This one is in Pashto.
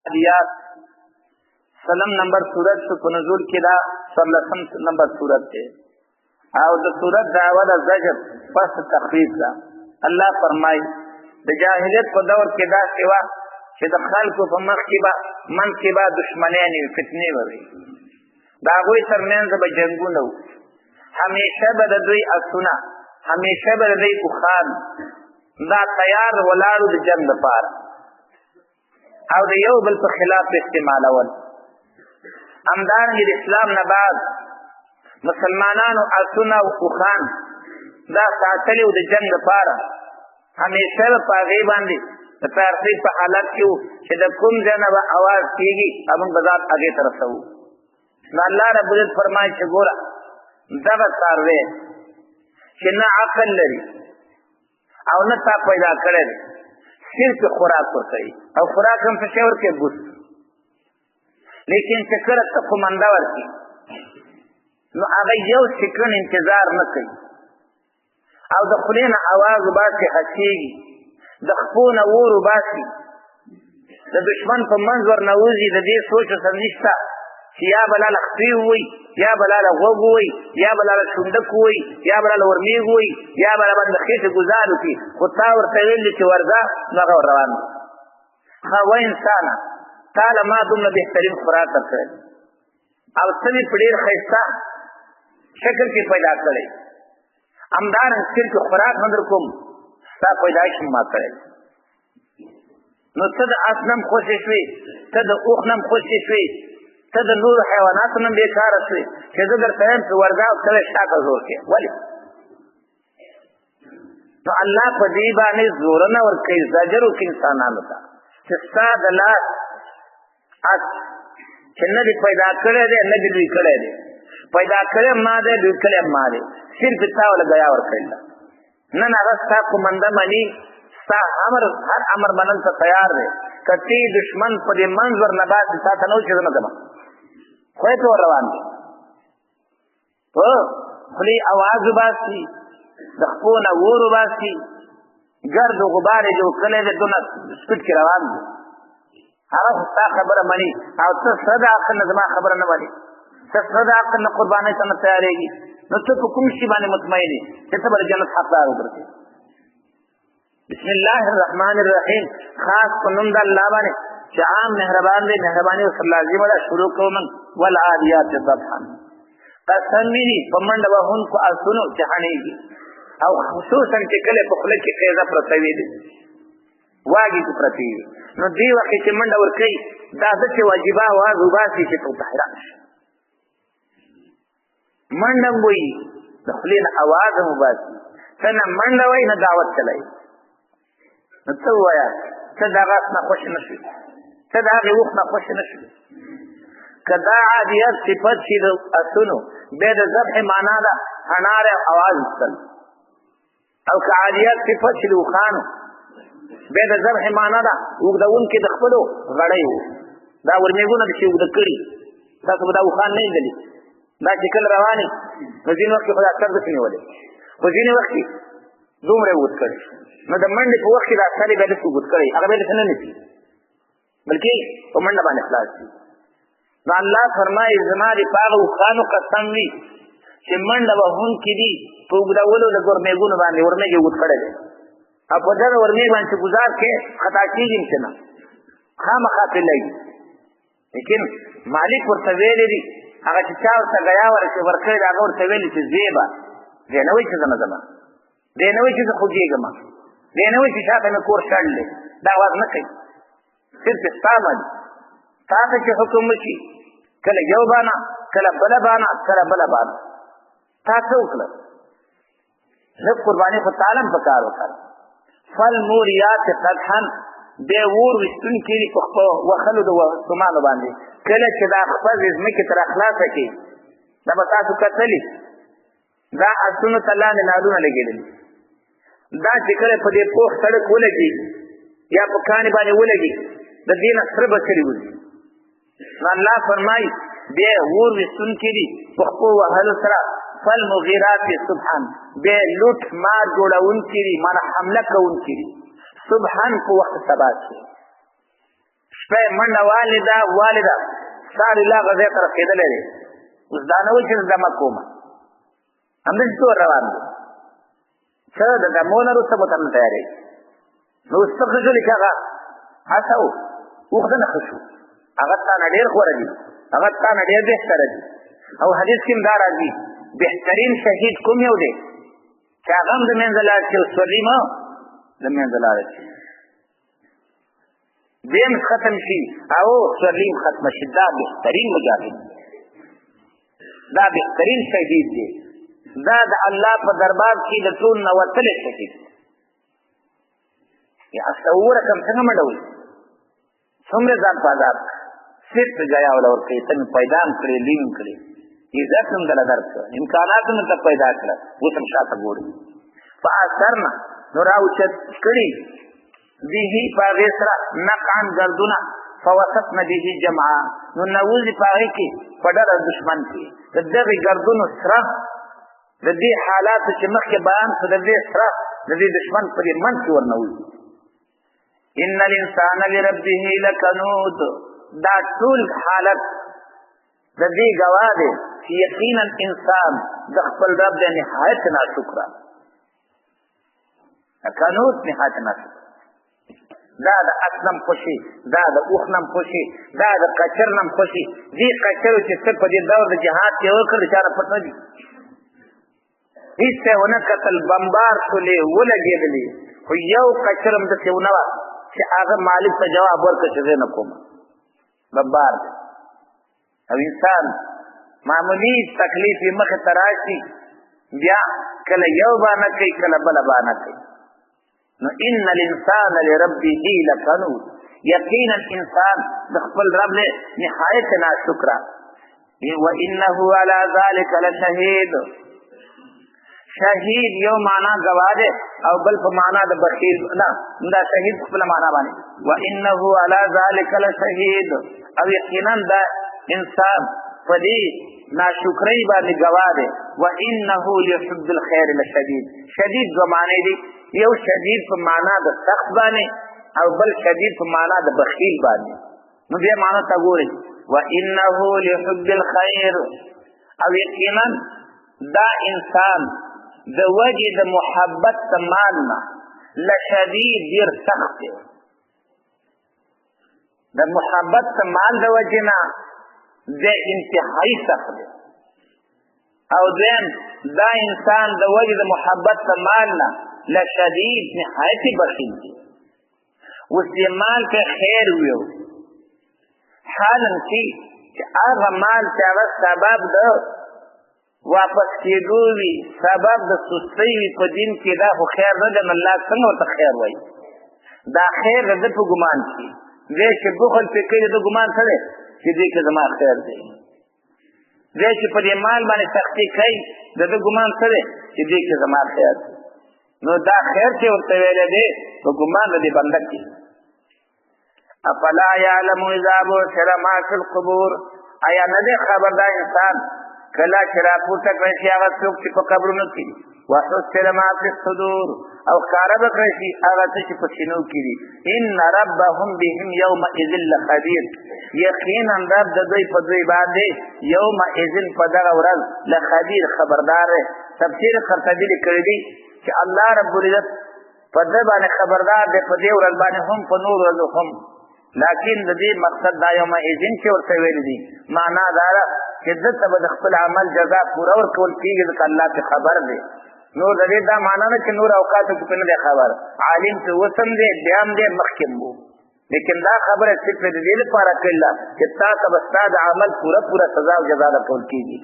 عادیات سلم نمبر صورت په نزول کې دا 14 نمبر صورت دی او د صورت دعوه د زجر پس تخفیف ده. الله فرمای د جاهلیت په دور کې دا سیوا چې د خلکو په مخ کې به من کې به دشمنیانې فتنې وي، د هغوی ترمنځ به جنګونه وو، همیشه به د دوی اسونه، همیشه به د دوی اوښان دا تیار ولاړو د جنګ لپاره او د یو بل په خلاف استعمالول. همدارنګه د اسلام نه بعد مسلمانانو اسونه او اوښان دا ساتلي وو د جنګ لپاره، همیشه به په هغې باندې د ترتیب په حالت کې وو چې د کوم ځای نه به اواز کېږي همون به ذات هغې ته رسوو. نو الله رب العزت فرمایي چې ګوره دغه څاروی چې نه عقل لري او نه تا پیدا کړی دی، صرف خوراک ورکوي او خوراک هم څه شی ورکوي؟ بوس. لیکن چې کله ته قمنده ورکړي نو هغه یو سکند انتظار نه کوي او د خولې نه اواز وباسي، هڅېږي، د خپو نه اور وباسي، د دشمن په منځ ورنوځي، د دې سوچ و سرزش ته چې یا به لاله خپې ووایي، یا به لاله غوږ ووایي، یا به لاله شونډک ووایي، یا به لاله ورمېږ ووایي، یا به لاله باندې خېټې ګزار وکړي، خو تا ورته ویل چې ورځه نو هغه ور روان دی. ښه و انسانه تا له ما دومره بهترین خوراک درکړی او ته مې په ډېر ښایسته شکل کې پیدا کړی، همدارنګه صرف خوراک نه در کوم ستا پیدایش ما کړی. نو ته د اس نه هم خوشې شوې، ته د اوښ نه هم خوشې شوې، ته د نورو حیواناتو نه هم بېکاره شوې چې زه درته یم چې ورځه او ته شاته زور کړې. ولې؟ نو الله په دې باندې زوره نه ورکوي، زجر وکړي انسانانو ته چې ستا د لاس اس چې نه دې پیدا کړی دی نه دې لوی کړی دی، پیدا کړی ما دی لوی کړی ما دی، صرف تا وله ګیا ورکړې ده. نن هغه ستا قمنده مني، ستا هر امر منل ته تیار دی، که تی دشمن په دې منځ ورنه باسي تا ته نه و چې زه نه ځمه، خو یې ته ور روان دی، په خولې اواز وباسي، د خپو نه اور وباسي، ګرد و غبار یې جوړ کړی دی، دونه سپیډ کې روان دی. هغه خو ستا خبره مني او ته سره د عقل نه زما خبره نه مني، ته سره د عقل نه قربانۍ ته نه تیارېږي، نو ته په کوم شي باندې مطمئن یې چې ته به د جنت حقدار وګرځې؟ بسم الله الرحمن الرحیم، خاص په نوم د الله باندې چې عام مهربان دی، مهرباني ورسره لازمه ده. شروع کوو موږ والعادیات ضبحا، قسم مې دي په منډه وهونکو اسونو چې حنېږي او خصوصا چې کله په خوله کې قیضه پرته وي، واګې کې پرتې وي، نو دې وخت چې منډه ورکوي دا داسې واجبه اواز وباسي چې ته ورته حیران شي. منډه هم وایي، د خولې نه اواز هم وباسي، ته نه منډه وایي نه دعوت چلوي. نو ته ووایه ته د هغه اس نه خوښې نه شوې، ته د هغې اوښ نه خوښې نه شوې. که دا عادیت صفت شي د اسونو بیا د ذبح معنا ده هناره اواز ایستل، او که عادیت صفت شي د اوښانو بیا د ذبح معنا ده اوږدونکي د خپلو غړۍ وو، دا ورمېږونه د چې اوږده کړي. تاسو به دا اوښان نه لیدلي، دا چې کله روانې نو ځینې وخت کې خو دا سر داسې نیولی، خو ځینې وخت کې دومره یې اوږد کړي، نو د منډې په وخت کې دا سر یې بیا داسې اوږد کړی، هغه بیا داسې نه نیسي بلکې په منډه باندې خلاص وي. نو الله فرمایي زما د په هغه اوښانو قسم وي چې منډه وهونکي دي په اوږدولو د ورمېږونو باندې، ورمېږ یې اوږد کړی دی او په دغه ورمېږ باندې چې ګزار کې خطا کېږي چې نه خامخا پرې لګي. لیکن مالک ورته ویلي دي هغه چې چا ورته ګیا ورکړی دی هغه ورته ویلي چې ځې به، دی نه وایي چې زه نه ځمه، دی نه وایي چې زه خوږېږم، دی نه وایي چې شاته مې کور شړ دی، دا اواز نه کوي، صرف ستا مني. تا ته چې حکم وشي کله یو بانه کله بله بانه کله بله بانه، تا څه وکړه؟ لږ قرباني خو تعالی هم په کار وکړه. فالموریات قدحا، بیا اور ویستونکي دي په خپلو وښلو د وسومانو باندې، کله چې دا خپل ځمکې ته راخلاصه کړي دا به تاسو کتلي دا اسونو ته لاندې نالونه لګېدلي، دا چې کله په دې پوخ سړک ولګي یا په کاڼي باندې ولګي د دې نه سره بچري وځي. نو الله فرمایي بیا اور ویستونکي دي په خپلو وهلو سره. فالمغیرات صبحا، بیا لوټ مار جوړونکي دي، معنی حمله کوونکي دي، صبحا په وخت سبا کې، شپه منډه والده ساري لا غځې ته رسېدلی دی. اوس دا نه وایي چې زه دمه کومه، همداسې تور روان دی. څه د دمو نه وروسته به ته نه تیارېږي. نو اوس څه ښه شولې چې هغه هڅه اوږده نه ښه شو، هغه تا نه ډېر غوره دي، هغه تا نه ډېر بهتره دي. او حدیث کې هم دا راځي بهترین شهید کوم یو دی چې هغه هم د منځه لاړ شي او سورلي هم د منځه لاړه شي، دیم ختم شي او سورلي هم ختمه شي. دا بهترین مجاهد، دا بهترین شهید دی، دا د الله په دربار کې د ټول نه وتلی شهید دی. یا تصوره کم څنګه منډه وي، څومره ځان په عذاب صرف ګیا وله ورکوي، ته مې پیدا هم کړې لیم کړې، عزت هم دله درکړه، امکانات هم ته پیدا کړه، اوس هم شاته ګوري. فاثرنا نو راوچت کړي به په هغې سره نقعا ګردونه، فوسطن به جمعا نو نوځي په هغې کې په ډله دشمن کې د دغې ګردونو سره د دې حالاتو چې مخکې بیان شو د دې سره د دې دشمن په دې منځ کې ورنوځي. ان الانسان لربه لکنود، دا ټول حالت د دې ګواه دی چې یقینا انسان د خپل رب د نهایت ناشکره، کنود نهایت ناشکره. دا د اس نم خوشي، دا د اوښ نم خوشي، دا د قچر نم خوشي. دې قچرو چې څه په دې دور د جهاد کې وکړل چا نه پټ نه دي، هېڅ یې ونه کتل، بمبار شولې ولګېدلې، خو یو قچر هم داسې ونه وه چې هغه مالک ته جواب ورکړه چې زه نه کوم، بمبار دی. او انسان معمولي تکلیف یې مخې ته راشي، بیا کله یو بانه کوي کله بله بانه کوي. نو ان الانسان لربه لکنود، یقینا انسان د خپل رب له نهایت ناشکره. وانه علی ذلک لشهید، شهید یو معنا گواه دی او بل په معنا د بخیل نه، دا شهید خپله معنا باندې. وانه علی ذلک لشهید، او یقینا دا انسان په دې ناشکرۍ باندې گواه دی. وانه لحب الخیر لشدید، شدید دو معنی دي، یو شدید په معنا د سخت باندې او بل شدید په معنا د بخیل باندې. نو بیا معنا ته ګورئ، وانه لحب الخیر، او یقینا دا انسان د وجې د محبت د مال نه لشدید ډېر سخت دی، د محبت د مال د وجې نه د انتهایي سخت دی. او دویم دا انسان د وجې د محبت د مال نه لشدید نهایتي بخیل دی. اوس دې مال کې خیر ویو، حالا چې هغه مال چې هغه سبب د واپس کېدو وي، سبب د سستۍ وي په دین کې، دا خو خیر نه دی. الله څنګه ورته خیر وایي؟ دا خیر د ده په ګمان کې دی چې بخل پرې کوي، د ده ګمان څه دی چې دې کې زما خیر دی. دی چې په دې مال باندې سختي کوي، د ده ګمان څه دی چې دې کې زما خیر دی. نو دا خیر چې ورته ویلی دی په ګمان د دې بنده کې. افلا یعلم اذا بعثر ما فی القبور، آیا نه دی خبر دا انسان کله چې راپورته کړی شي هغه څوک چې په قبرونو کې، وحصل ما فی الصدور، او ښکاره به کړی شي هغه څه چې په سینو کې دي. ان ربهم بهم یومئذ لخبیر، یقینا رب د دوی په دوی باندې یومئذ په دغه ورځ لخبیر خبردار دی. تفسیر قرطبي لیکلی دی چې الله رب العزت په ده باندې خبردار دی په دې ورځ باندې هم په نور ورځو هم، لیکن د دې مقصد دا یومئذ چې ورته ویل دي معنا دا ده چې دلته به د خپل عمل جزا پوره ورکول کېږي، ځکه الله پې خبر دی. نور د دې دا معنا نه چې نور اوقاتو کې پې نه دی خبر، عالم پې اوس هم دی بیا هم دی مخکې هم و، لیکن دا خبره صرف د دې لپاره کړله چې تا ته به ستا د عمل پوره سزا او جزا درکول کېږي.